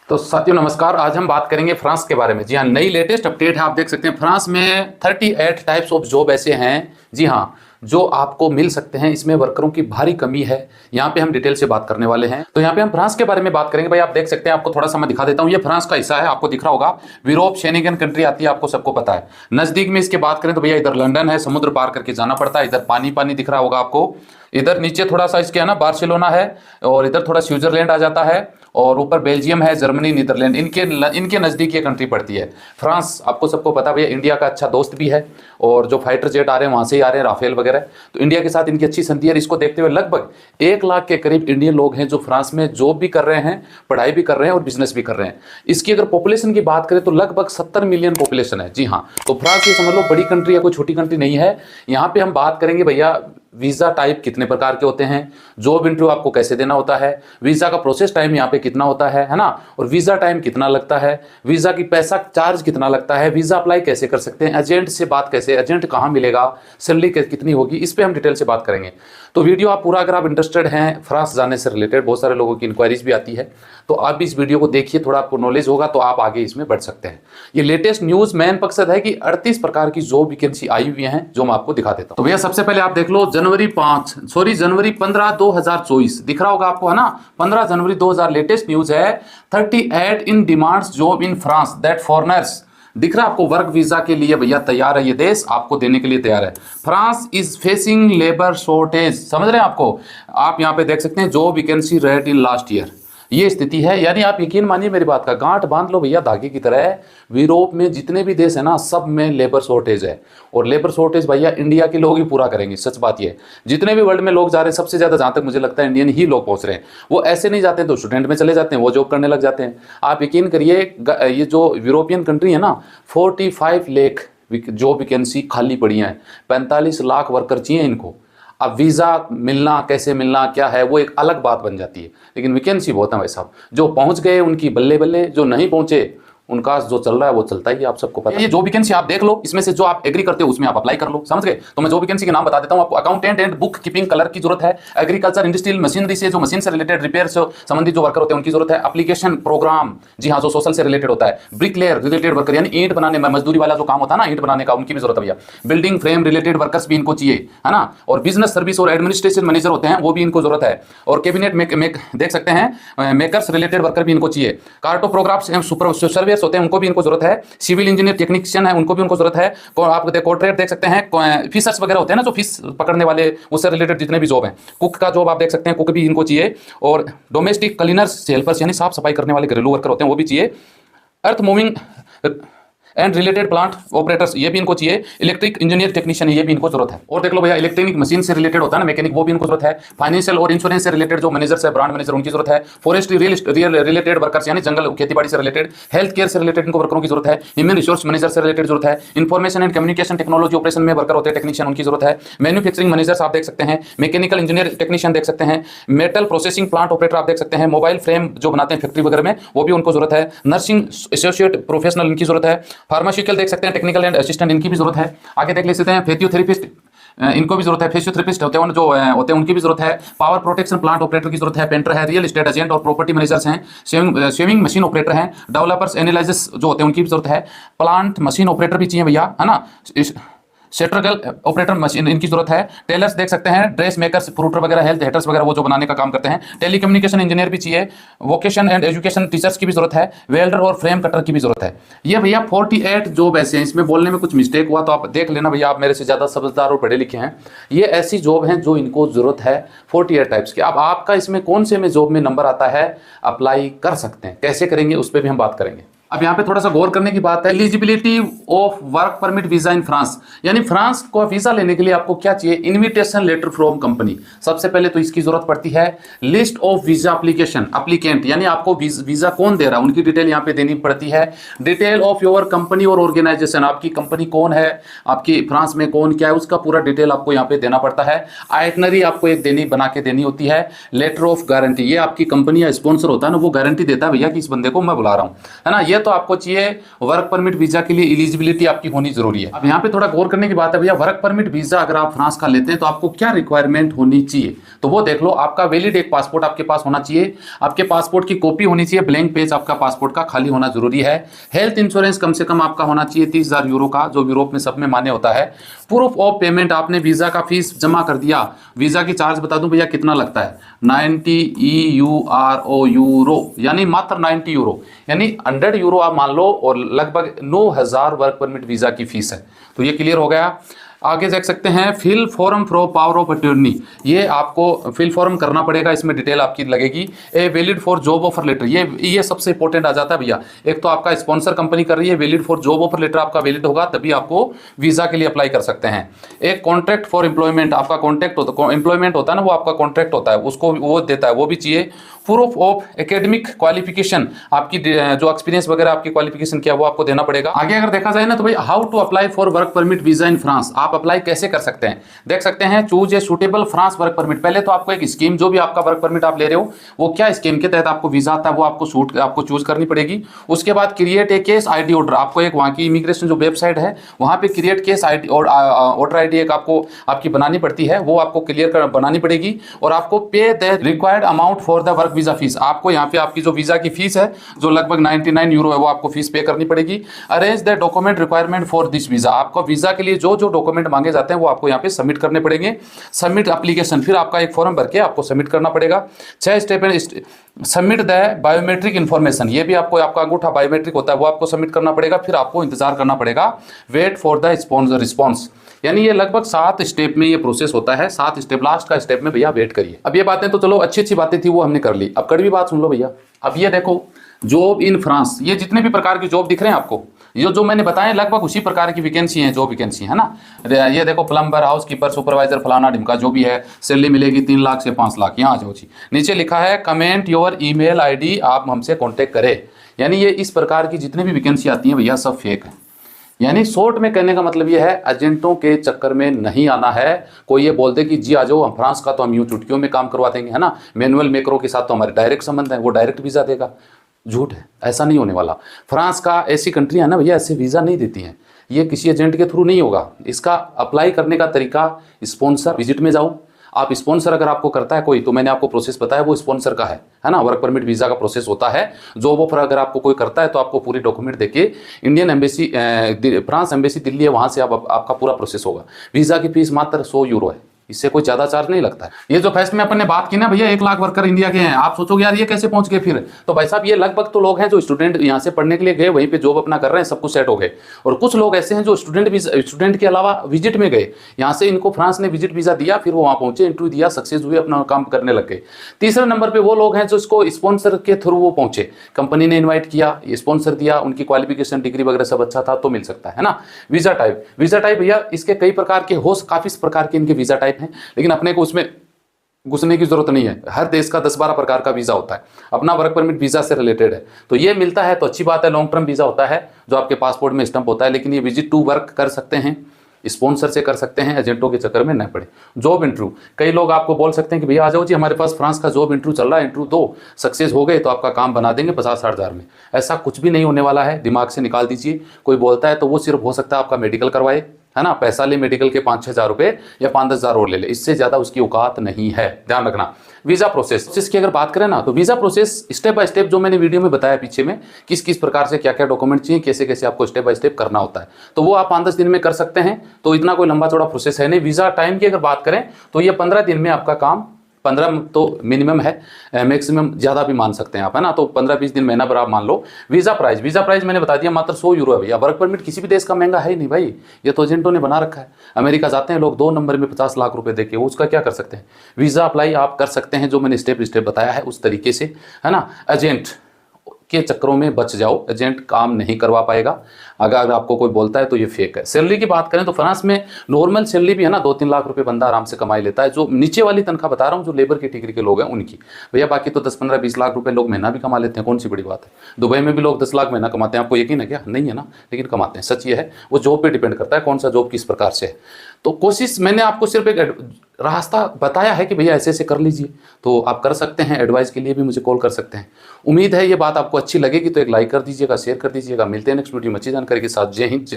तो साथियों नमस्कार। आज हम बात करेंगे फ्रांस के बारे में। जी हाँ, नई लेटेस्ट अपडेट है। आप देख सकते हैं फ्रांस में 38 टाइप्स ऑफ जॉब ऐसे हैं, जी हाँ, जो आपको मिल सकते हैं। इसमें वर्करों की भारी कमी है। यहाँ पे हम डिटेल से बात करने वाले हैं। तो यहाँ पे हम फ्रांस के बारे में बात करेंगे। भाई आप देख सकते हैं, आपको थोड़ा सा मैं दिखा देता हूँ। ये फ्रांस का हिस्सा है, आपको दिख रहा होगा। यूरोप शेनिगन कंट्री आती है, आपको सबको पता है। नजदीक में इसके बात करें तो भैया इधर लंदन है, समुद्र पार करके जाना पड़ता है। इधर पानी पानी दिख रहा होगा आपको। इधर नीचे थोड़ा सा इसके है ना बार्सिलोना है, और इधर थोड़ा स्विट्जरलैंड आ जाता है, और ऊपर बेल्जियम है, जर्मनी, नीदरलैंड। इनके नज़दीक ये कंट्री पड़ती है फ्रांस। आपको सबको पता भैया इंडिया का अच्छा दोस्त भी है, और जो फाइटर जेट आ रहे हैं वहाँ से ही आ रहे हैं, राफेल वगैरह। तो इंडिया के साथ इनकी अच्छी संधि है। इसको देखते हुए लगभग 1 लाख के करीब इंडियन लोग हैं जो फ्रांस में जॉब भी कर रहे हैं, पढ़ाई भी कर रहे हैं और बिजनेस भी कर रहे हैं। इसकी अगर पॉपुलेशन की बात करें तो लगभग 70 मिलियन पॉपुलेशन है। जी हाँ, तो फ्रांस ये समझ लो बड़ी कंट्री है, कोई छोटी कंट्री नहीं है। यहाँ पे हम बात करेंगे भैया वीज़ा टाइप कितने प्रकार के होते हैं, जॉब इंटरव्यू आपको कैसे देना होता है, वीज़ा का प्रोसेस टाइम यहाँ पे कितना होता है ना, और वीज़ा टाइम कितना लगता है, वीज़ा की पैसा चार्ज कितना लगता है, वीज़ा अप्लाई कैसे कर सकते हैं, एजेंट से बात कैसे, एजेंट कहाँ मिलेगा, सैलरी कितनी होगी, इस पर हम डिटेल से बात करेंगे। तो वीडियो आप पूरा, अगर आप इंटरेस्टेड हैं फ्रांस जाने से रिलेटेड, बहुत सारे लोगों की इंक्वायरीज भी आती है, तो आप भी इस वीडियो को देखिए, थोड़ा आपको नॉलेज होगा तो आप आगे इसमें बढ़ सकते हैं। ये लेटेस्ट न्यूज़ मेन मकसद है कि 38 प्रकार की जॉब वैकेंसी आई हुई हैं, जो मैं आपको दिखा देता हूँ। तो भैया सबसे पहले आप देख लो जनवरी 15 2024 दिख रहा होगा आपको, है ना। 15 जनवरी 2000 लेटेस्ट न्यूज है। 38 in demands job in France that foreigners, दिख रहा है आपको, वर्क वीजा के लिए भैया तैयार है ये देश, आपको देने के लिए तैयार है। France is facing labour shortage, समझ रहे हैं आपको। आप यहाँ पे देख सकते हैं job vacancy rate in last year, ये स्थिति है। यानी आप यकीन मानिए मेरी बात का, गांठ बांध लो भैया धागे की तरह है। यूरोप में जितने भी देश है ना, सब में लेबर शॉर्टेज है। और लेबर शॉर्टेज भैया इंडिया के लोग ही पूरा करेंगे, सच बात ये है। जितने भी वर्ल्ड में लोग जा रहे हैं, सबसे ज़्यादा जहाँ तक मुझे लगता है इंडियन ही लोग पहुँच रहे हैं। वो ऐसे नहीं जाते तो स्टूडेंट में चले जाते हैं, वो जॉब करने लग जाते हैं। आप यकीन करिए, ये जो यूरोपियन कंट्री है ना, 45 लाख जॉब वैकेंसी खाली पड़ी हैं। 45 लाख वर्कर चाहिए इनको। अब वीज़ा मिलना, कैसे मिलना, क्या है, वो एक अलग बात बन जाती है। लेकिन वैकेंसी बहुत है भाई साहब। जो पहुंच गए उनकी बल्ले बल्ले, जो नहीं पहुंचे उनका जो चल रहा है वो चलता ही है, आप सबको पता है। ये जो वैकेंसी आप देख लो, इसमें से जो आप एग्री करते हो उसमें आप अप्लाई कर लो, समझ गए। तो मैं जो वैकेंसी के नाम बता देता हूँ आपको। Accountant and book keeping colour की जरूरत है। एग्रीकल्चर इंडस्ट्रियल मशीनरी से, जो मशीन से रिलेटेड रिपेयर से संबंधित जो वर्कर होते हैं उनकी जरूरत है। एप्लीकेशन प्रोग्राम, जी हाँ, जो सोशल से रिलेटेड होता है। ब्रिकलेयर रिलेटेड वर्कर, यानी ईंट बनाने में मजदूरी वाला जो काम होता है ना, ईंट बनाने का, उनकी भी जरूरत है भैया। बिल्डिंग फ्रेम रिलेटेड वर्कर्स भी इनको चाहिए, है ना। और बिजनेस सर्विस और एडमिनिस्ट्रेशन मैनेजर होते हैं, वो भी इनको जरूरत है। और कैबिनेट देख सकते हैं, मेकर्स रिलेटेड वर्कर भी इनको चाहिए। कार्टोप्रोग्राफ्स एंड सुपर सर्वेयर्स होते हैं, उनको भी इनको जरूरत है। सिविल इंजीनियर टेक्नीशियन है, उनको भी उनको जरूरत है। आप कॉन्ट्रैक्ट देख सकते हैं, फिशर्स वगैरह होते हैं ना, जो फिश पकड़ने वाले, उससे रिलेटेड जितने भी जॉब हैं। कुक का जॉब आप देख सकते हैं, कुक भी इनको चाहिए। और डोमेस्टिक क्लीनर्स, हेल्पर्स, यानी साफ सफाई करने वाले घरेलू वर्कर होते हैं, वो भी चाहिए। Earth moving and related plant operators, ये भी इनको चाहिए। इलेक्ट्रिक इंजीनियर टेक्नीशियन, ये भी इनको जरूरत है। और देख लो भैया, इलेक्ट्रॉनिक मशीन से रिलेटेड होता है ना, मैकेनिक, वो भी इनको जरूरत है। फाइनेंशियल और इंश्योरेंस से रिलेटेड जो मैनेजर्स है, ब्रांड मैनेजर, उनकी जरूरत है। फॉरेस्ट्री रिलेटेड वर्कर्स, यानी जंगल खेतीबाड़ी से रिलेटेड। हेल्थ केयर से रिलेटेड इनको वर्करों की जरूरत है। ह्यूमन रिसोर्स मैनेजर से रिलेटेड जरूरत है। Information and communication technology operation में वर्कर होते हैं, टेक्नीशियन, उनकी जरूरत है। मैन्युफैक्चरिंग मैनेजर्स आप देख सकते हैं। मैकेनिकल इंजीनियर टेक्नीशियन देख सकते हैं। मेटल प्रोसेसिंग प्लांट ऑपरेटर आप देख सकते हैं। मोबाइल फ्रेम जो बनाते हैं फैक्ट्री वगैरह में, वो भी उनको जरूरत है। नर्सिंग एसोसिएट प्रोफेशनल, इनकी जरूरत है। फार्मास्यूटिकल देख सकते हैं, टेक्निकल एंड असिस्टेंट, इनकी भी जरूरत है। आगे देख लेते हैं, फिजियोथेरेपिस्ट, इनको भी जरूरत है। फिजियोथेरेपिस्ट होते हैं जो होते हैं, उनकी भी जरूरत है। पावर प्रोटेक्शन प्लांट ऑपरेटर की जरूरत है। पेंटर है। रियल एस्टेट एजेंट और प्रॉपर्टी मैनेजर्स हैं। शेविंग मशीन ऑपरेटर हैं। डेवलपर्स एनालिसिस जो होते हैं, उनकी भी जरूरत है। प्लांट मशीन ऑपरेटर भी चाहिए भैया, है ना। सेट्रगल ऑपरेटर मशीन, इनकी जरूरत है। टेलर्स देख सकते हैं, ड्रेस मेकर्स, फ्रूटर वगैरह, हेल्थ हेटर्स वगैरह, वो जो बनाने का काम करते हैं। टेलीकम्युनिकेशन इंजीनियर भी चाहिए। वोकेशन एंड एजुकेशन टीचर्स की भी जरूरत है। वेल्डर और फ्रेम कटर की भी जरूरत है। ये भैया 48 जॉब ऐसे हैं। इसमें बोलने में कुछ मिस्टेक हुआ तो आप देख लेना भैया, आप मेरे से ज़्यादा समझदार और पढ़े लिखे हैं। ये ऐसी जॉब हैं जो इनको जरूरत है, 48 टाइप्स की। अब आपका इसमें कौन से में जॉब में नंबर आता है, अप्लाई कर सकते हैं, कैसे करेंगे उस पर भी हम बात करेंगे। अब यहाँ पे थोड़ा सा गौर करने की बात है। Eligibility of work permit visa in France, यानी फ्रांस को वीजा लेने के लिए आपको क्या चाहिए, इनविटेशन लेटर फ्रॉम कंपनी। सबसे पहले तो इसकी जरूरत पड़ती है। List of visa application, applicant, यानी आपको वीजा कौन दे रहा है, उनकी डिटेल यहाँ पे देनी पड़ती है। डिटेल ऑफ योर कंपनी और ऑर्गेनाइजेशन, आपकी कंपनी कौन है, आपकी फ्रांस में कौन क्या है, उसका पूरा डिटेल आपको यहाँ पे देना पड़ता है। आइटनरी आपको एक बना के देनी होती है। लेटर ऑफ गारंटी, ये आपकी कंपनी या स्पॉन्सर होता है ना, वो गारंटी देता है भैया कि इस बंदे को मैं बुला रहा हूँ, है ना। ये ये तो आपको चाहिए वर्क परमिट वीजा के लिए एलिजिबिलिटी आपकी होनी जरूरी है। अब यहाँ पे थोड़ा गौर करने की बात है भैया, वर्क परमिट वीजा अगर आप फ्रांस का लेते हैं तो आपको क्या रिक्वायरमेंट होनी चाहिए, तो वो देख लो। आपका वैलिड एक पासपोर्ट आपके पास होना चाहिए, आपके पासपोर्ट की कॉपी होनी चाहिए, ब्लैंक पेज आपका पासपोर्ट का खाली होना जरूरी है। हेल्थ इंश्योरेंस कम से कम आपका होना चाहिए 30,000 यूरो का, जो यूरोप में सब में मान्य होता है। प्रूफ ऑफ पेमेंट, आपने वीजा का फीस जमा कर दिया। वीजा की चार्ज बता दूं भैया कितना लगता है, 90 यूरो, यानी मात्र 90 यूरो, यानी 100 यूरो आप मान लो, और लगभग 9,000 वर्क परमिट वीजा की फीस है। तो ये क्लियर हो गया। आगे देख सकते हैं fill form for power of attorney, ये आपको फिल फॉर्म करना पड़ेगा, इसमें डिटेल आपकी लगेगी। A valid for job offer letter, ये सबसे इंपॉर्टेंट आ जाता है भैया। एक तो आपका स्पॉन्सर कंपनी कर रही है, valid for job offer letter आपका वैलिड होगा, तभी आपको वीजा के लिए अप्लाई कर सकते हैं। एक कॉन्ट्रैक्ट फॉर एम्प्लॉयमेंट, आपका कॉन्ट्रैक्ट होता, एम्प्लॉयमेंट होता है ना, वो आपका कॉन्ट्रैक्ट होता है, उसको वो देता है, वो भी चाहिए। प्रूफ ऑफ एकेडमिक क्वालिफिकेशन, आपकी जो एक्सपीरियंस वगैरह आपकी क्वालिफिकेशन क्या वो आपको देना पड़ेगा। आगे अगर देखा जाए ना तो भाई how to apply for work permit visa in France, आप अप्लाई कैसे कर सकते हैं, देख सकते हैं। Choose a suitable France work permit, पहले तो आपको एक स्कीम, जो भी आपका वर्क परमिट आप ले रहे हो वो क्या स्कीम के तहत आपको वीजा आता है वो आपको चूज करनी पड़ेगी। उसके बाद create a case ID order, आपको एक वहां की इमिग्रेशन जो वेबसाइट है वहां पे क्रिएट केस आईडी और ऑर्डर आईडी एक आपको आपकी बनानी पड़ती है, वो आपको क्लियर कर बनानी पड़ेगी। और आपको पे the required amount for the work visa fees, आपको यहाँ पे आपकी जो वीजा की फीस है जो लगभग 99 यूरो है वो आपको फीस पे करनी पड़ेगी। Arrange the document requirement for this visa, आपको वीजा के लिए जो जो डॉक्यूमेंट मांगे जाते हैं वो आपको यहाँ पे सबमिट करने पड़ेंगे। सबमिट एप्लीकेशन, फिर आपका एक फॉर्म भर के आपको सबमिट करना पड़ेगा। 6 स्टेप है। सबमिट द बायोमेट्रिक इन्फॉर्मेशन, ये भी आपको आपका अंगूठा बायोमेट्रिक होता है वो आपको सबमिट करना पड़ेगा। फिर आपको इंतजार करना पड़ेगा, वेट फॉर द रिस्पॉन्स, यानी ये लगभग 7 स्टेप में ये प्रोसेस होता है। 7 स्टेप, लास्ट का स्टेप में भैया वेट करिए। अब ये बातें तो चलो अच्छी अच्छी बातें थी वो हमने कर ली, अब कड़वी बात सुन लो भैया। अब ये देखो जॉब इन फ्रांस, ये जितने भी प्रकार की जॉब दिख रहे हैं आपको, ये जो मैंने बताया लगभग उसी प्रकार की वैकेंसी है, जॉब वैकेंसी है ना। ये देखो प्लम्बर, हाउस कीपर, सुपरवाइजर, फलाना ढिमका जो भी है, सैलरी मिलेगी 3 लाख से 5 लाख। यहाँ आ जाओ जी, नीचे लिखा है कमेंट योर ईमेल आईडी, आप हमसे कांटेक्ट करें। यानी ये इस प्रकार की जितनी भी वैकेंसी आती है भैया सब फेक है। यानी शॉर्ट में कहने का मतलब ये है, एजेंटों के चक्कर में नहीं आना है। कोई ये बोल दे कि जी आ जाओ हम फ्रांस का, तो हम यूं चुटकियों में काम करवा देंगे, है ना। मैनुअल मेकरों के साथ तो हमारे डायरेक्ट संबंध है, वो डायरेक्ट वीजा देगा, झूठ है, ऐसा नहीं होने वाला। फ्रांस का ऐसी कंट्री है ना भैया, ऐसे वीज़ा नहीं देती हैं, ये किसी एजेंट के थ्रू नहीं होगा। इसका अप्लाई करने का तरीका, स्पॉन्सर विजिट में जाओ, आप स्पॉन्सर अगर आपको करता है कोई, तो मैंने आपको प्रोसेस बताया वो स्पॉन्सर का है ना। वर्क परमिट वीजा का प्रोसेस होता है। जॉब ऑफर अगर आपको कोई करता है तो आपको पूरी डॉक्यूमेंट देके Indian embassy, France embassy Delhi है, वहां से आपका पूरा प्रोसेस होगा। वीजा की फीस मात्र 100 यूरो है, इससे कोई ज्यादा चार्ज नहीं लगता है। ये जो फेस्ट में अपन ने बात की ना भैया, 1 लाख वर्कर इंडिया के हैं, आप सोचोगे यार ये कैसे पहुंच गए फिर, तो भाई साहब ये लगभग तो लोग हैं जो स्टूडेंट यहाँ से पढ़ने के लिए गए, वहीं पे जॉब अपना कर रहे हैं, सब कुछ सेट हो गए। और कुछ लोग ऐसे हैं जो स्टूडेंट के अलावा विजिट में गए, यहाँ से इनको फ्रांस ने विजिट वीजा दिया, फिर वो वहाँ पहुंचे, इंटरव्यू दिया, सक्सेस हुए, अपना काम करने लग गए। तीसरे नंबर पर वो लोग हैं जो इसको स्पॉन्सर के थ्रू वो पहुंचे, कंपनी ने इन्वाइट किया, स्पॉन्सर दिया, उनकी क्वालिफिकेशन डिग्री वगैरह सब अच्छा था तो मिल सकता है ना। वीजा टाइप भैया इसके कई प्रकार के हो, काफी प्रकार के इनके वीजा टाइप हैं, लेकिन अपने उसमें घुसने की जरूरत नहीं है। हर देश का 10-12 प्रकार का वीजा होता है, अपना वर्क परमिट वीजा से रिलेटेड है, तो ये मिलता है तो अच्छी बात है। लॉन्ग टर्म वीजा होता है जो आपके पासपोर्ट में स्टंप होता है, लेकिन ये विजिट टू वर्क कर सकते हैं, स्पॉन्सर से कर सकते हैं, एजेंटों के चक्कर में न पड़े। जॉब इंटरव्यू, कई लोग आपको बोल सकते हैं कि भैया आ जाओ जी हमारे पास फ्रांस का जॉब इंटरव्यू चल रहा है, इंटरव्यू दो, सक्सेस हो गए तो आपका काम बना देंगे 50-60 हज़ार में। ऐसा कुछ भी नहीं होने वाला है, दिमाग से निकाल दीजिए। कोई बोलता है तो वो सिर्फ हो सकता है आपका मेडिकल करवाए, है ना, पैसा ले मेडिकल के 5-6 हज़ार रुपए या 5-10 हज़ार और ले ले, इससे ज्यादा उसकी औकात नहीं है, ध्यान रखना। वीजा प्रोसेस की अगर बात करें ना, तो visa process step by step जो मैंने वीडियो में बताया पीछे में, किस किस प्रकार से क्या क्या डॉक्यूमेंट चाहिए, कैसे कैसे आपको स्टेप बाय स्टेप करना होता है, तो वो आप 5-10 दिन में कर सकते हैं। तो इतना कोई लंबा चौड़ा प्रोसेस है नहीं। वीजा टाइम की अगर बात करें तो ये 15 दिन में आपका काम, 15 तो मिनिमम है, मैक्सिमम ज़्यादा भी मान सकते हैं आप, है ना, तो 15-20 दिन, महीना भर आप मान लो। वीज़ा प्राइस मैंने बता दिया, मात्र 100 यूरो है भैया। वर्क परमिट किसी भी देश का महंगा है ही नहीं भाई, ये तो एजेंटों ने बना रखा है। अमेरिका जाते हैं लोग 2 नंबर में 50 लाख रुपए देके, उसका क्या कर सकते हैं। वीज़ा अप्लाई आप कर सकते हैं जो मैंने स्टेप बताया है उस तरीके से, है ना। एजेंट के चक्करों में बच जाओ, एजेंट काम नहीं करवा पाएगा। अगर आपको कोई बोलता है तो ये फेक है। सैलरी की बात करें तो फ्रांस में नॉर्मल सैलरी भी है ना, 2-3 लाख रुपए बंदा आराम से कमाई लेता है। जो नीचे वाली तनख्वाह बता रहा हूँ, जो लेबर कैटेगरी के लोग हैं उनकी भैया, बाकी तो 10-15-20 लाख रुपए लोग महीना भी कमा लेते हैं, कौन सी बड़ी बात है। दुबई में भी लोग 10 लाख महीना कमाते हैं, आपको यकीन है क्या? नहीं है ना, लेकिन कमाते हैं। सच ये है, वो जॉब पे डिपेंड करता है कौन सा जॉब किस प्रकार से है। तो कोशिश, मैंने आपको सिर्फ एक रास्ता बताया है कि भैया ऐसे ऐसे कर लीजिए, तो आप कर सकते हैं। एडवाइस के लिए भी मुझे कॉल कर सकते हैं। उम्मीद है ये बात आपको अच्छी लगेगी, तो एक लाइक कर दीजिएगा, शेयर कर दीजिएगा। मिलते हैं नेक्स्ट वीडियो में अच्छी जानकारी के साथ। जय हिंद, जय भारत।